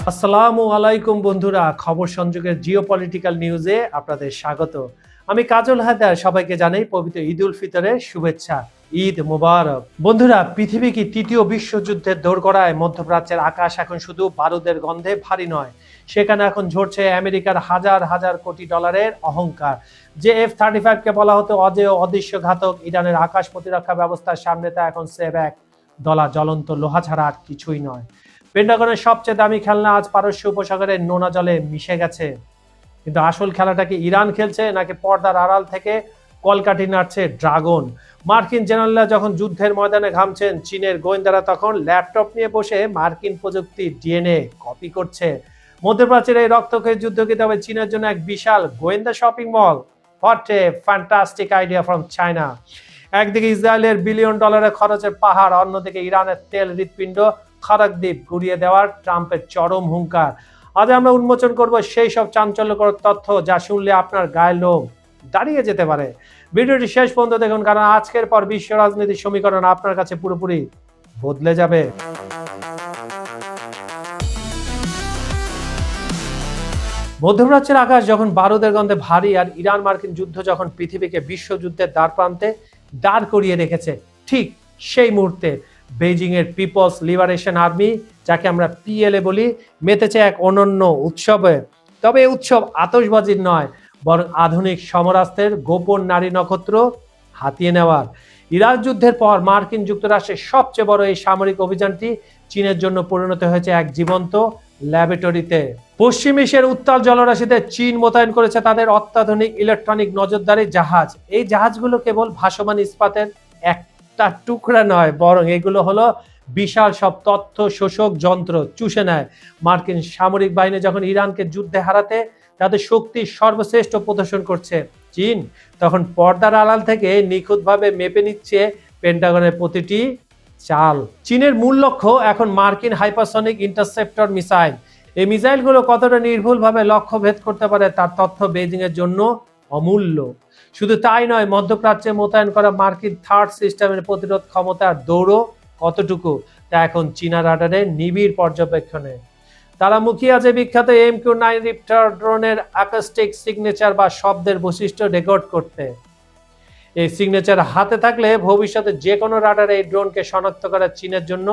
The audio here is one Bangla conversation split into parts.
আসসালামু আলাইকুম বন্ধুরা, খবর সংযোগের জিওপলিটিক্যাল নিউজে আপনাদের স্বাগত। আমি কাজল হায়দার, সবাইকে জানাই পবিত্র ঈদ উল ফিতরের শুভেচ্ছা। ঈদ মোবারক। বন্ধুরা, পৃথিবী কি তৃতীয় বিশ্বযুদ্ধের দোরগোড়ায়? মধ্যপ্রাচ্যের আকাশ এখন শুধু বারুদের গন্ধে ভারী নয়, সেখানে এখন ঝরছে আমেরিকার হাজার হাজার কোটি ডলারের অহংকার। যে F-35 কে বলা হতো অজেয় অদৃশ্য ঘাতক, ইরানের আকাশ প্রতিরক্ষা ব্যবস্থার সামনে তা এখন সেভ এক দলা জ্বলন্ত লোহা ছাড়া আর কিছুই নয়। পেন্টাগনের সবচেয়ে দামি খেলনা আজ পারস্য উপসাগরের নোনা জলে মিশে গেছে। কিন্তু আসল খেলাটা কি ইরান খেলছে, নাকি পর্দার আড়াল থেকে কলকাঠি নাড়ছে ড্রাগন? মার্কিন জেনারেলরা যখন যুদ্ধের ময়দানে ঘামছেন, চীনের গোয়েন্দারা তখন ল্যাপটপ নিয়ে বসে মার্কিন প্রযুক্তি ডিএনএ কপি করছে। মধ্যপ্রাচ্যের এই রক্তক্ষয়ী যুদ্ধ কি তবে চীনের জন্য এক বিশাল গোয়েন্দা shopping mall? What a fantastic idea from China. একদিকে ইসরায়েলের বিলিয়ন ডলারের খরচের পাহাড়, অন্যদিকে ইরানের তেল হৃৎপিণ্ড খারাক দ্বীপ গুড়িয়ে দেওয়ার ট্রাম্পের চরম হুঙ্কার। আজ আমরা উন্মোচন করব সেই সব চাঞ্চল্যকর তথ্য যা শুনলে আপনার গায়ে লোম দাঁড়িয়ে যেতে পারে। ভিডিওটি শেষ পর্যন্ত দেখুন, কারণ আজকের পর বিশ্ব রাজনীতির সমীকরণ আপনার কাছে পুরোপুরি বদলে যাবে। মধ্যপ্রাচ্যের আকাশ যখন বারুদের গন্ধে ভারী, আর ইরান মার্কিন যুদ্ধ যখন পৃথিবীকে বিশ্বযুদ্ধের দ্বারপ্রান্তে দাঁড় করিয়ে রেখেছে, ঠিক সেই মুহূর্তে বেইজিং এর পিপলস লিবারেশন আর্মি, যাকে আমরা পিএলএ বলি, মেতেছে এক অনন্য উৎসবে। তবে এই উৎসব আতশবাজির নয়, বরং আধুনিক সমরাস্ত্রের গোপন নারী নক্ষত্র হাতিয়ে নেওয়ার। ইরাক যুদ্ধের পর মার্কিন যুক্তরাষ্ট্রের সবচেয়ে বড় এই সামরিক অভিযানটি চীনের জন্য পরিণত হয়েছে এক জীবন্ত ল্যাবরেটরিতে। পশ্চিম এশিয়ার উত্তাল জলরাশিতে চীন মোতায়েন করেছে তাদের অত্যাধুনিক ইলেকট্রনিক নজরদারি জাহাজ। এই জাহাজগুলো কেবল ভাসমান ইস্পাতের একটা টুকরা নয়, বরং এগুলো হলো বিশাল সব তথ্য শোষক যন্ত্র। চুষে নেয়। মার্কিন সামরিক বাহিনী যখন ইরানকে যুদ্ধে হারাতে তাদের শক্তির সর্বশ্রেষ্ঠ প্রদর্শন করছে, চীন তখন পর্দার আড়াল থেকে নিখুঁতভাবে মেপে নিচ্ছে পেন্টাগনের প্রতিটি চাল। চীনের মূল লক্ষ্য এখন মার্কিন হাইপারসনিক ইন্টারসেপ্টর মিসাইল। এই মিসাইলগুলো কতটা নির্ভুলভাবে লক্ষ্য ভেদ করতে পারে তার তথ্য বেইজিং এর জন্য অমূল্য। শুধু তাই নয়, মধ্যপ্রাচ্যে মোতায়েন করা মার্কিন থার্ড সিস্টেমের প্রতিরোধ ক্ষমতার দৌড়ও কতটুকু তা এখন চীনা রাডারে নিবিড় পর্যবেক্ষণে। তারা মুখিয়ে আছে বিখ্যাত MQ-9 রিপ্টার ড্রোনের অ্যাকোস্টিক সিগনেচার বা শব্দের বৈশিষ্ট্য রেকর্ড করতে। এই সিগনেচার হাতে থাকলে ভবিষ্যতে যে কোনো রাডারে এই ড্রোনকে শনাক্ত করা চীনের জন্য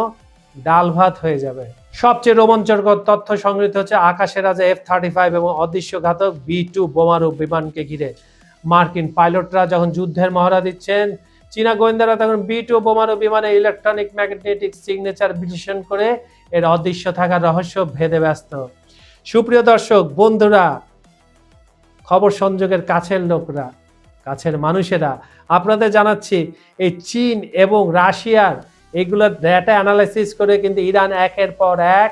ডাল ভাত হয়ে যাবে। সবচেয়ে রোমাঞ্চকর তথ্য সংগৃহীত হচ্ছে আকাশের রাজা F-35 এবং অদৃশ্য ঘাতক B-2 বোমারু বিমানকে ঘিরে। মার্কিন পাইলটরা যখন যুদ্ধের মহড়া দিচ্ছেন, চীনা গোয়েন্দারা তখন B-2 বোমারু বিমানের ইলেকট্রনিক ম্যাগনেটিক সিগনেচার বিশ্লেষণ করে এর অদৃশ্য থাকার রহস্য ভেদে ব্যস্ত। সুপ্রিয় দর্শক বন্ধুরা, খবর সংযোগের কাছের লোকরা, কাছের মানুষেরা, আপনাদের জানাচ্ছি এই চীন এবং রাশিয়ার এগুলোর ডেটা অ্যানালাইসিস করে কিন্তু ইরান একের পর এক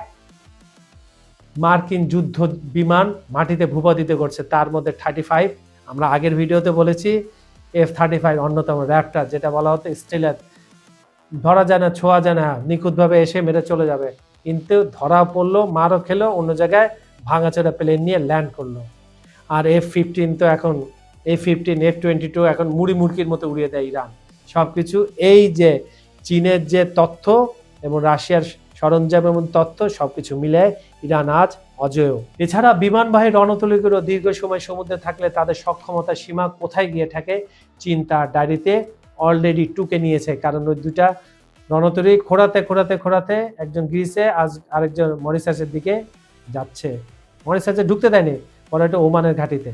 মার্কিন যুদ্ধ বিমান মাটিতে ভূপাতিত করছে। তার মধ্যে 35, আমরা আগের ভিডিওতে বলেছি, F-35 অন্যতম র্যাপটার, যেটা বলা হতো স্টিলের, ধরা যায় না, ছোঁয়া যায় না, নিখুঁতভাবে এসে মেরে চলে যাবে। কিন্তু ধরা পড়লো, মারও খেলো, অন্য জায়গায় ভাঙাচোরা প্লেন নিয়ে ল্যান্ড করলো। আর F-15 তো এখন F-15 F-22 এখন মুড়ি মুড়কির মতো উড়িয়ে দেয় ইরান সবকিছু। এই যে চীনের যে তথ্য এবং রাশিয়ার সরঞ্জাম এবং তথ্য সবকিছু মিলে ইরান আজ অজেয়। এছাড়া বিমানবাহী রণতরীগুলো দীর্ঘ সময় সমুদ্রে থাকলে তাদের সক্ষমতার সীমা কোথায় গিয়ে থাকে চীন তার ডায়েরিতে অলরেডি টুকে নিয়েছে। কারণ ওই দুটা রণতরী খোঁড়াতে খোঁড়াতে খোঁড়াতে একজন গ্রিসে, আজ আরেকজন মরিশাসের দিকে যাচ্ছে। মরিশাসে ঢুকতে দেয়নি, পরে একটা ওমানের ঘাঁটিতে।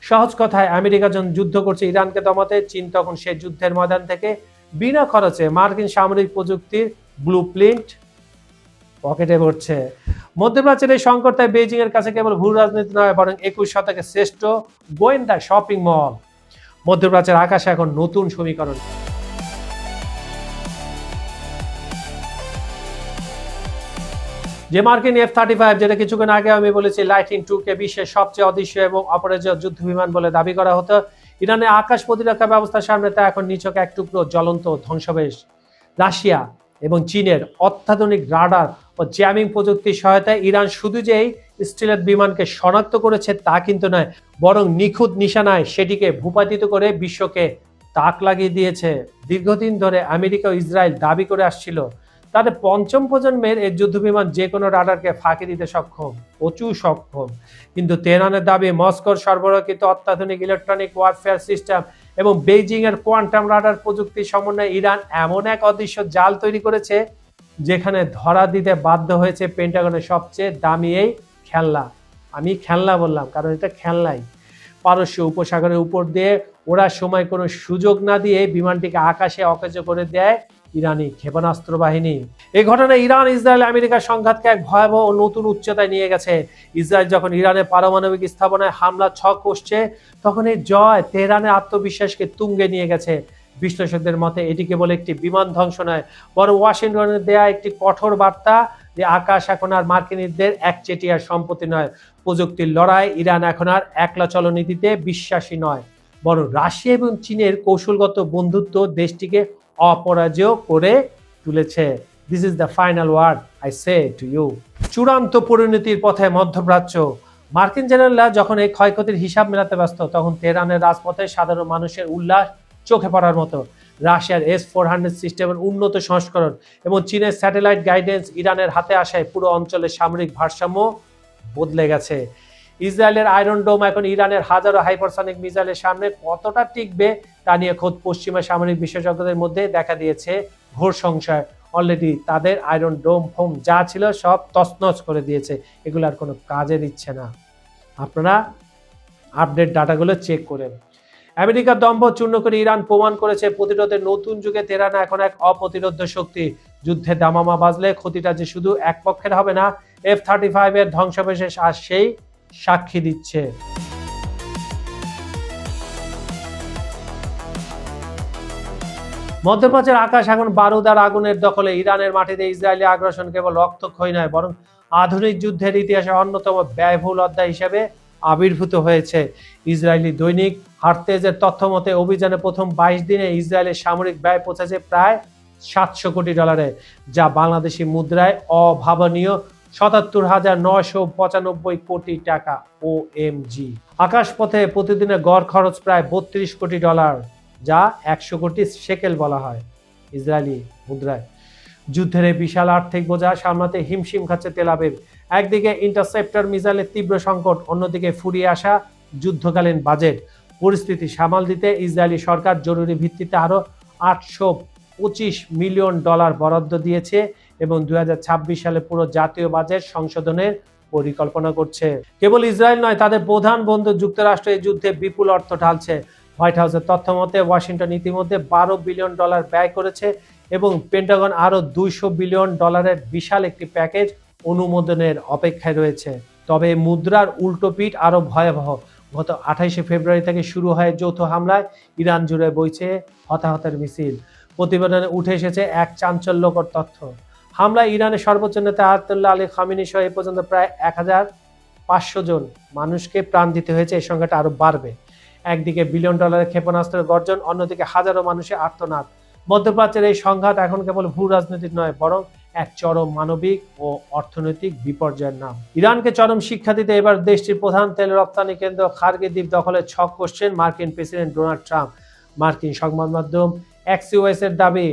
সহজ কথায়, আমেরিকা যখন যুদ্ধ করছে ইরানকে দমাতে, চীন তখন সেই যুদ্ধের ময়দান থেকে বিনা খরচে মার্কিন সামরিক প্রযুক্তির ব্লুপ্রিন্ট পকেটে ভরছে। মধ্যপ্রাচ্যের এই সংকট তাই বেইজিং এর কাছে কেবল ভূ রাজনীতি নয়, বরং 21 শতকের শ্রেষ্ঠ গোয়েন্দা শপিং মল। মধ্যপ্রাচ্যের আকাশে এখন নতুন সমীকরণ। যে মার্কিন F-35, যেটা কিছুক্ষণ আগে আমি বলেছি লাইটনিং 2কে বিশ্বের সবচেয়ে অদৃশ্য এবং অপরাজেয় যুদ্ধ বিমান বলে দাবি করা হতো, ইরানের আকাশ প্রতিরক্ষা ব্যবস্থার সামনে তা এখন নিছক এক টুকরো জ্বলন্ত ধ্বংসবেশ। রাশিয়া এবং চীনের অত্যাধুনিক রাডার ও জ্যামিং প্রযুক্তির সহায়তায় ইরান শুধু যে এই স্টিলের বিমানকে শনাক্ত করেছে তা কিন্তু নয়, বরং নিখুঁত নিশানায় সেটিকে ভূপাতিত করে বিশ্বকে তাক লাগিয়ে দিয়েছে। দীর্ঘদিন ধরে আমেরিকা ও ইসরায়েল দাবি করে আসছিল তাদের পঞ্চম প্রজন্মের এই যুদ্ধবিমান যে কোনো রাডারকে ফাঁকি দিতে সক্ষম, প্রচুর সক্ষম। কিন্তু তেহরানের দাবি মস্কোর সরবরাহকৃত অত্যাধুনিক ইলেকট্রনিক ওয়ারফেয়ার সিস্টেম এবং বেইজিং এর কোয়ান্টাম রাডার প্রযুক্তি সমন্বয়ে ইরান এমন এক অদৃশ্য জাল তৈরি করেছে যেখানে ধরা দিতে বাধ্য হয়েছে পেন্টাগনের সবচেয়ে দামি এই খেলনা। আমি খেলনা বললাম কারণ এটা খেলনাই। পারস্য উপসাগরের উপর দিয়ে ওড়ার সময় কোনো সুযোগ না দিয়ে বিমানটিকে আকাশে অকেজ করে দেয় ইরানি ক্ষেপণাস্ত্র বাহিনী। এই ঘটনায় ইরান, ইসরায়েল, আমেরিকার সংঘাতকে এক ভয়াবহ ও নতুন উচ্চতায় নিয়ে গেছে। ইসরায়েল যখন ইরানের পারমাণবিক স্থাপনায় হামলা ছক কষছে, তখন এই জয় তেহরানের আত্মবিশ্বাসকে তুঙ্গে নিয়ে গেছে। বিশ্লেষকদের মতে এটি কেবল একটি বিমান ধ্বংস নয়, বরং ওয়াশিংটনের দেয়া একটি কঠোর বার্তা যে আকাশ এখন আর মার্কিনীদের একচেটিয়ার সম্পত্তি নয়। প্রযুক্তির লড়াই ইরান এখন আর একলা চলনীতিতে বিশ্বাসী নয়, বরং রাশিয়া এবং চীনের কৌশলগত বন্ধুত্ব দেশটিকে অপরাজেয় করে তুলেছে। This is the final word I say to you. চূড়ান্ত পরিণতির পথে মধ্যপ্রাচ্য। মার্কিন জেনারেলরা যখন এই ক্ষয়ক্ষতির হিসাব মেলাতে ব্যস্ত, তখন তেহরানের রাজপথে সাধারণ মানুষের উল্লাস চোখে পড়ার মতো। রাশিয়ার S-400 সিস্টেমের উন্নত সংস্করণ এবং চীনের স্যাটেলাইট গাইডেন্স ইরানের হাতে আসায় পুরো অঞ্চলের সামরিক ভারসাম্য বদলে গেছে। ইসরায়েলের আয়রন ডোম এখন ইরানের হাজারো হাইপারসনিক মিসাইলের সামনে কতটা টিকবে তা নিয়ে খোদ পশ্চিমা সামরিক বিশেষজ্ঞদের মধ্যে দেখা দিয়েছে ঘোর সংশয়। অলরেডি তাদের আয়রন ডোম ফোম যা ছিল সব তছনছ করে দিয়েছে, এগুলো আর কোনো কাজে দিচ্ছে না। আপনারা আপডেট ডাটাগুলো চেক করেন। আমেরিকার দম্ভ চূর্ণ করে ইরান প্রমাণ করেছে প্রতিরোধের নতুন যুগে তেহরান এখন এক অপ্রতিরোধ্য শক্তি। যুদ্ধে দামামা বাজলে ক্ষতিটা যে শুধু এক পক্ষের হবে না, F-35 এর ধ্বংসাবশেষ আর সেই সাক্ষী দিচ্ছে। মধ্যপ্রাচ্যের আকাশ এখন বারুদ আর আগুনের দখলে। ইরানের মাটিতে ইসরায়েলি আগ্রাসন কেবল রক্তক্ষয়ী নয়, বরং আধুনিক যুদ্ধের ইতিহাসে অন্যতম ব্যয়বহুল অধ্যায় হিসেবে আবির্ভূত হয়েছে। ইসরায়েলি দৈনিক হার্তেজের তথ্য মতে অভিযানে প্রথম 22 দিনে ইসরায়েলের সামরিক ব্যয় পৌঁছেছে প্রায় $700 কোটি, যা বাংলাদেশি মুদ্রায় অভাবনীয় 77,995 কোটি টাকা। OMG। আকাশপথে প্রতিদিনের গড় খরচ প্রায় $32 কোটি, যা 100 কোটি শেকেল বলা হয় ইসরায়েলি মুদ্রায়। যুদ্ধের এই বিশাল আর্থিক বোঝা সামলাতে হিমশিম খাচ্ছে তেল আবিব। একদিকে ইন্টারসেপ্টর মিসাইলের তীব্র সংকট, অন্যদিকে ফুরিয়ে আসা যুদ্ধকালীন বাজেট। পরিস্থিতি সামাল দিতে ইসরায়েলি সরকার জরুরি ভিত্তিতে আরো $825 মিলিয়ন বরাদ্দ দিয়েছে এবং 2026 সালে পুরো জাতীয় বাজেট সংশোধনের পরিকল্পনা করছে। কেবল ইসরায়েল নয়, তাদের প্রধান বন্ধু যুক্তরাষ্ট্র এই যুদ্ধে বিপুল অর্থ ঢালছে। হোয়াইট হাউসের তথ্য মতে ওয়াশিংটন ইতিমধ্যে $12 বিলিয়ন ব্যয় করেছে এবং পেন্টাগন আরো $200 বিলিয়ন বিশাল একটি প্যাকেজ অনুমোদনের অপেক্ষায় রয়েছে। তবে মুদ্রার উল্টো পিঠ আরো ভয়াবহ। গত 28 ফেব্রুয়ারি থেকে শুরু হয় যৌথ হামলায় ইরান জুড়ে বইছে হতাহতের মিছিল। প্রতিবেদনে উঠে এসেছে এক চাঞ্চল্যকর তথ্য। হামলায় ইরানের সর্বোচ্চ নেতা আয়াতুল্লাহ আলী খামেনি সহ এ পর্যন্ত প্রায় 1500 জন মানুষকে প্রাণ দিতে হয়েছে। এই সংখ্যাটা আরো বাড়বে। একদিকে $1 বিলিয়ন ক্ষেপণাস্ত্রের গর্জন, অন্যদিকে হাজারো মানুষের আর্তনাদ। মধ্যপ্রাচ্যের এই সংঘাত এখন কেবল ভূ রাজনৈতিক নয়, বরং এক চরম মানবিক ও অর্থনৈতিক বিপর্যয়ের নাম। ইরানকে চরম শিক্ষা দিতে এবার দেশটির প্রধান তেল রপ্তানি কেন্দ্র খার্গি দ্বীপ দখলের ছক কষছেন মার্কিন প্রেসিডেন্ট ডোনাল্ড ট্রাম্প। মার্কিন সংবাদ মাধ্যম Axios এর দাবি,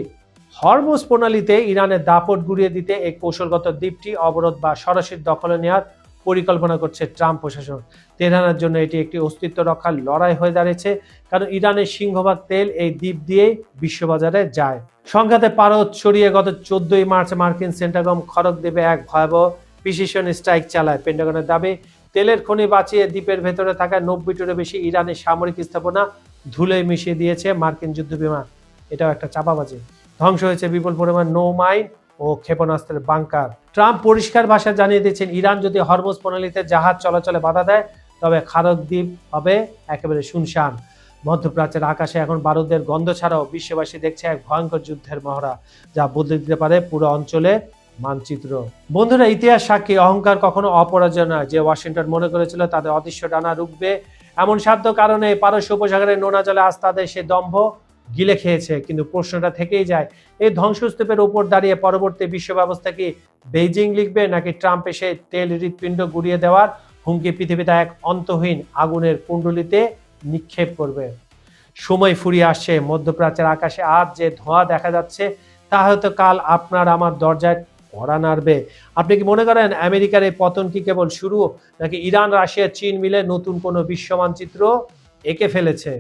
হরমুজ প্রণালীতে ইরানের দাপট গুড়িয়ে দিতে এই কৌশলগত দ্বীপটি অবরোধ বা সরাসরি দখলে নেওয়ার পরিকল্পনা করছে ট্রাম্প প্রশাসন। তেহরানের জন্য এটি একটি অস্তিত্ব রক্ষার লড়াই হয়ে দাঁড়িয়েছে, কারণ ইরানের সিংহভাগ তেল এই দ্বীপ দিয়ে বিশ্ববাজারে যায়। সংঘাতে পারদ ছড়িয়ে গত 14 মার্চ মার্কিন সেন্টাগম খড়গ দ্বীপে এক ভয়াবহ প্রিসিশন স্ট্রাইক চালায়। পেন্টাগনের দাবি, তেলের খনি বাঁচিয়ে দ্বীপের ভেতরে থাকা 90টিরও বেশি ইরানের সামরিক স্থাপনা ধুলে মিশিয়ে দিয়েছে মার্কিন যুদ্ধবিমান। এটাও একটা চাপাবাজি। ধ্বংস হয়েছে বিপুল পরিমাণ নৌমাইন ও ক্ষেপণাস্ত্রের বাংকার। ট্রাম্প পরিষ্কার ভাষায় জানিয়ে দিয়েছেন, ইরান যদি হরমুজ প্রণালীতে জাহাজ চলাচলে বাধা দেয়, তবে খারগ দ্বীপ হবে একেবারে শুনশান। মধ্যপ্রাচ্যের আকাশে এখন বারুদের গন্ধ ছাড়াও বিশ্ববাসী দেখছে এক ভয়ঙ্কর যুদ্ধের মহড়া, যা বদলে দিতে পারে পুরো অঞ্চলে মানচিত্র। বন্ধুরা, ইতিহাস সাক্ষী, অহংকার কখনো অপরাজয় নয়। যে ওয়াশিংটন মনে করেছিল তাদের অদৃশ্য ডানা রুখবে, এমন সাধ্য কারণে পারস্য উপসাগরের নোনা জলে আজ তাদের সে দম্ভ গিলে খেয়েছে। কিন্তু প্রশ্নটা থেকেই যায়, এই ধ্বংসস্তূপের উপর দাঁড়িয়ে পরবর্তী বিশ্ব ব্যবস্থা কি বেইজিং লিখবে, নাকি ট্রাম্প এসে তেল হৃৎপিণ্ড গুড়িয়ে দেওয়ার হুমকি পৃথিবীতে এক অন্তহীন আগুনের কুণ্ডলিতে নিক্ষেপ করবে? সময় ফুরিয়ে আসছে। মধ্যপ্রাচ্যের আকাশে আজ যে ধোঁয়া দেখা যাচ্ছে তা হয়তো কাল আপনার আমার দরজায় কড়া নাড়বে। আপনি কি মনে করেন আমেরিকার এই পতন কি কেবল শুরু, নাকি ইরান, রাশিয়া, চীন মিলে নতুন কোনো বিশ্ব মানচিত্র এঁকে ফেলেছে?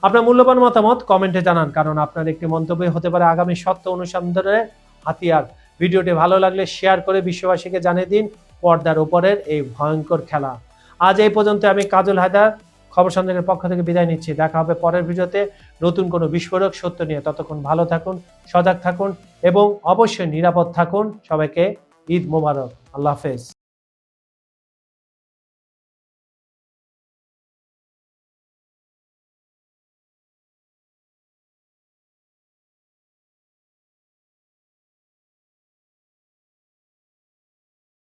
আপনার মূল্যবান মতামত কমেন্টে জানান, কারণ আপনার একটি মন্তব্য হতে পারে আগামী সত্য অনুসন্ধানের হাতিয়ার। ভিডিওটি ভালো লাগলে শেয়ার করে বিশ্ববাসীকে জানিয়ে দিন পর্দার উপরের এই ভয়ঙ্কর খেলা। আজ এই পর্যন্ত। আমি কাজল হায়দার খবর সন্ধানের পক্ষ থেকে বিদায় নিচ্ছি। দেখা হবে পরের ভিডিওতে নতুন কোনো বিস্ফোরক সত্য নিয়ে। ততক্ষণ ভালো থাকুন, সজাগ থাকুন এবং অবশ্যই নিরাপদ থাকুন। সবাইকে ঈদ মোবারক। আল্লাহ হাফেজ।